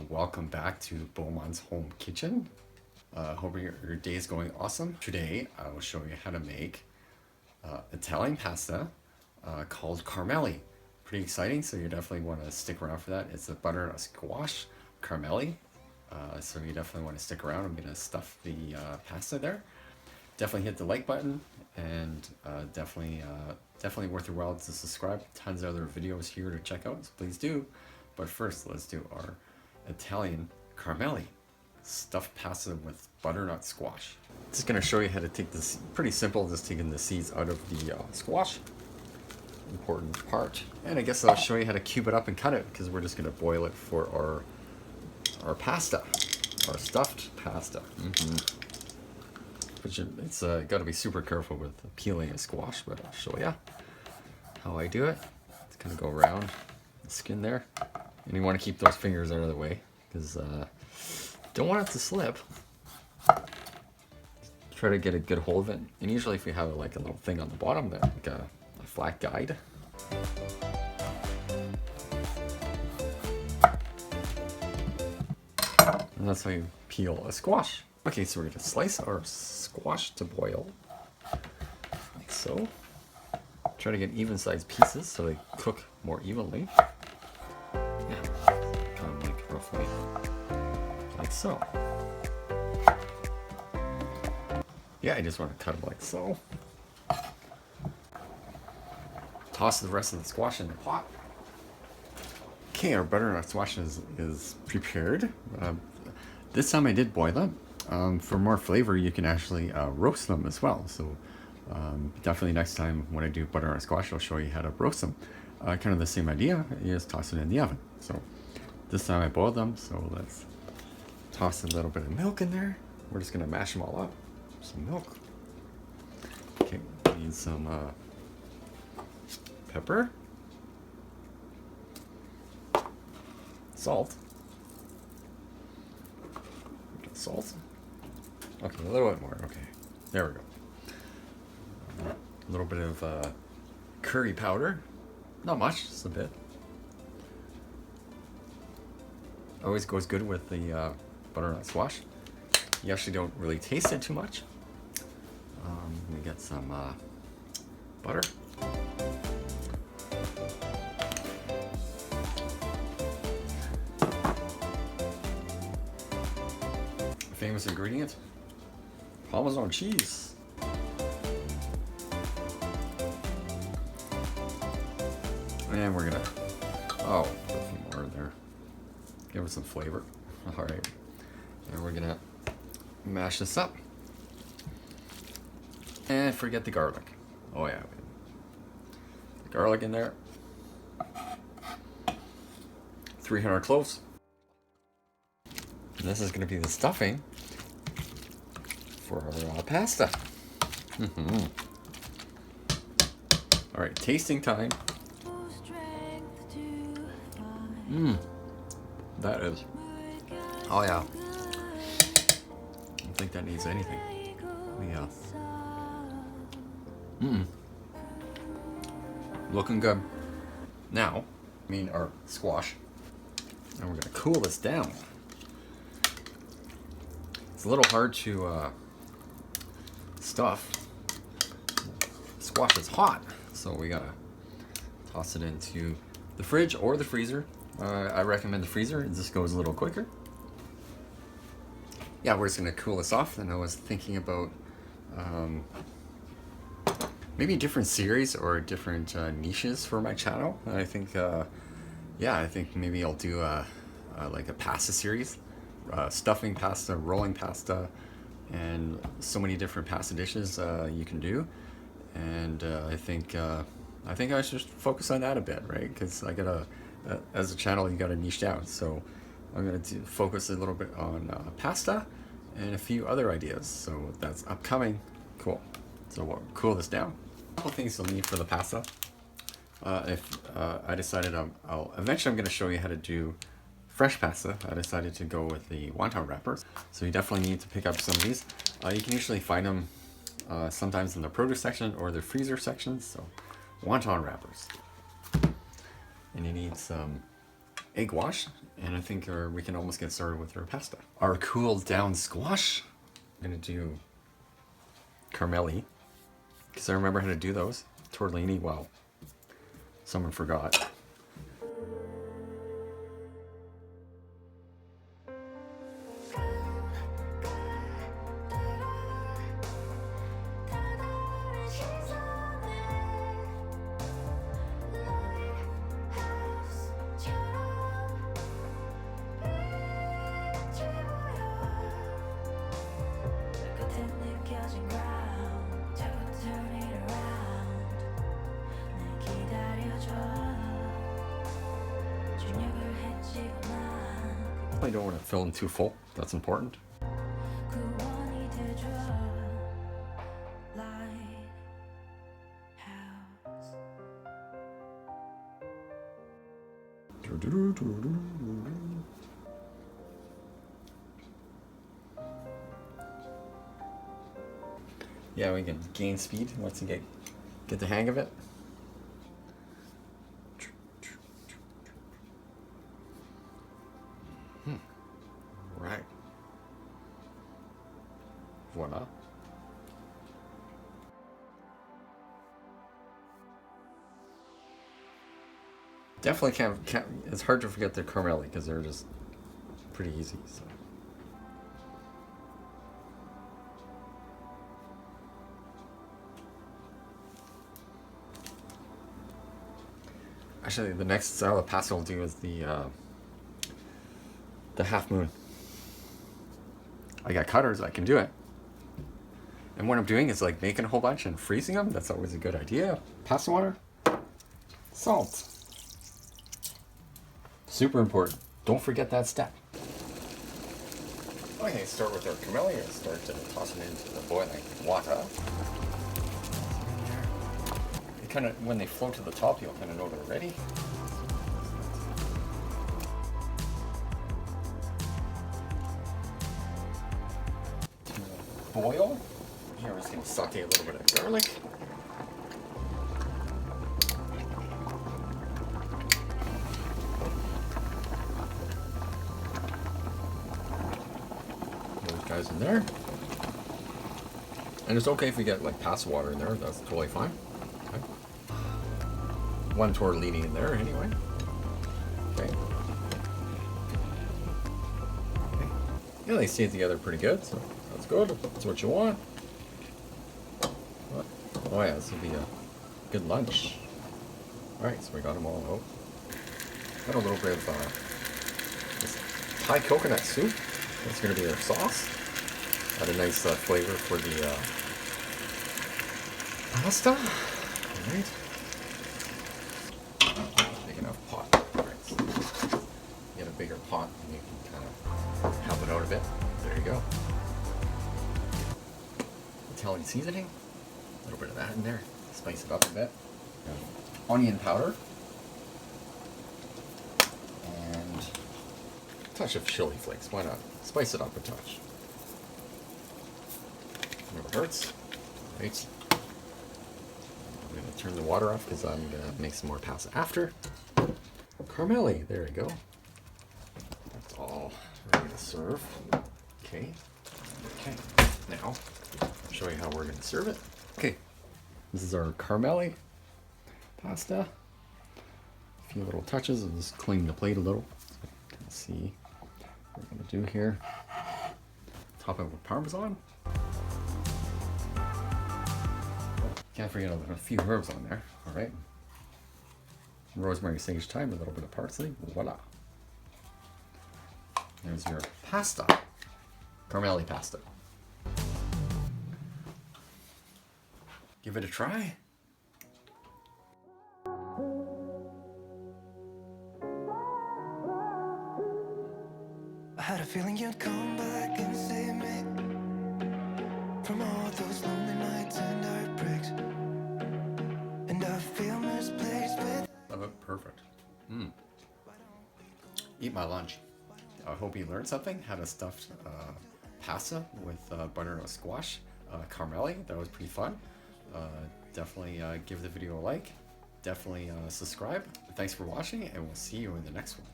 Welcome back to Beaumont's home kitchen. Hope your day is going awesome. Today I will show you how to make Italian pasta called carmelle. Pretty exciting, so you definitely want to stick around for that. It's a butternut squash carmelle, so you definitely want to stick around. I'm going to stuff the pasta there. Definitely hit the like button, and definitely worth your while to subscribe. Tons of other videos here to check out, so please do. But first, let's do our Italian carmelle, stuffed pasta with butternut squash. Just going to show you how to take this, pretty simple, just taking the seeds out of the squash. Important part. And I guess I'll show you how to cube it up and cut it, because we're just going to boil it for our pasta, our stuffed pasta. But it's got to be super careful with peeling a squash, but I'll show you how I do it. Just kind of go around the skin there. And you want to keep those fingers out of the way, because don't want it to slip. Try to get a good hold of it. And usually if you have like a little thing on the bottom, that like a flat guide. And that's how you peel a squash. Okay, so we're going to slice our squash to boil, like so. Try to get even-sized pieces so they cook more evenly. Yeah, kind of like roughly like so. Yeah, I just want to cut it like so. Toss the rest of the squash in the pot. Okay, our butternut squash is prepared. This time I did boil them. For more flavor, you can actually roast them as well. So definitely next time when I do butternut squash, I'll show you how to roast them. Kind of the same idea. You just toss it in the oven. So this time I boiled them. So let's toss a little bit of milk in there. We're just gonna mash them all up. Some milk. Okay, need some pepper, salt. Salt. Okay, a little bit more. Okay, there we go. A little bit of curry powder. Not much, just a bit. Always goes good with the butternut squash. You actually don't really taste it too much. We get some butter. Famous ingredient, Parmesan cheese. And we're gonna, put a few more in there. Give it some flavor. All right. And we're gonna mash this up. And forget the garlic. Oh yeah. The garlic in there. 300 cloves. And this is gonna be the stuffing for our pasta. All right, tasting time. That is. Oh yeah. I don't think that needs anything. Yeah. Looking good. Now, our squash. And we're gonna cool this down. It's a little hard to stuff. Squash is hot, so we gotta toss it into the fridge or the freezer. I recommend the freezer, it just goes a little quicker. Yeah, we're just gonna cool this off, and I was thinking about maybe different series or different niches for my channel. I think, I think maybe I'll do like a pasta series. Stuffing pasta, rolling pasta, and so many different pasta dishes you can do. And I think I should focus on that a bit, right? Because I gotta, as a channel, you gotta niche down. So I'm gonna focus a little bit on pasta and a few other ideas. So that's upcoming. Cool. So we'll cool this down. A couple things you'll need for the pasta. I decided eventually I'm gonna show you how to do fresh pasta. I decided to go with the wonton wrappers. So you definitely need to pick up some of these. You can usually find them sometimes in the produce section or the freezer sections. So wonton wrappers. And you need some egg wash. And I think we can almost get started with our pasta. Our cooled down squash. I'm gonna do carmelle, because I remember how to do those. Tortellini, wow. Someone forgot. I don't want to fill them too full. That's important. Yeah, we can gain speed once you get the hang of it. Right. Voila. Definitely can't. It's hard to forget the carmelle because they're just pretty easy. So. Actually, the next style of pasta we'll do is the half moon. I got cutters, I can do it. And what I'm doing is like making a whole bunch and freezing them. That's always a good idea. Pasta water, salt. Super important. Don't forget that step. Okay, start with our carmelle and start tossing it into the boiling water. It kind of, when they float to the top, you'll kind of know they're ready. Boil. Here we're just going to saute a little bit of garlic. Those guys in there. And it's okay if you get like pasta water in there, that's totally fine. Okay. One tortellini in there anyway. Okay. Yeah, they stay together pretty good, so that's good. That's what you want. Oh yeah, this will be a good lunch. Alright, so we got them all out. Got a little bit of this Thai coconut soup. That's going to be our sauce. Add a nice flavor for the pasta. Alright. Big enough pot. Alright, so get a bigger pot and you can kind of help it out a bit. There you go. Italian seasoning. A little bit of that in there. Spice it up a bit. Onion powder. And a touch of chili flakes. Why not? Spice it up a touch. Never hurts. Right. I'm going to turn the water off because I'm going to make some more pasta after. Carmelle. There we go. That's all ready to serve. Okay. Okay. Now, I'll show you how we're going to serve it. Okay. This is our carmelle pasta. A few little touches and just clean the plate a little. So you can see what we're going to do here. Top it with Parmesan. Can't forget a few herbs on there. All right. Rosemary, sage, thyme, a little bit of parsley. Voila. There's your pasta. Carmelle pasta. Give it a try. I had a feeling you'd come back and save me from all those lonely nights and heartbreaks. And I feel misplaced with. Love it. Perfect. Eat my lunch. I hope you learned something. Had a stuffed pasta with butternut squash, carmelle. That was pretty fun. Definitely give the video a like. Definitely subscribe. Thanks for watching, and we'll see you in the next one.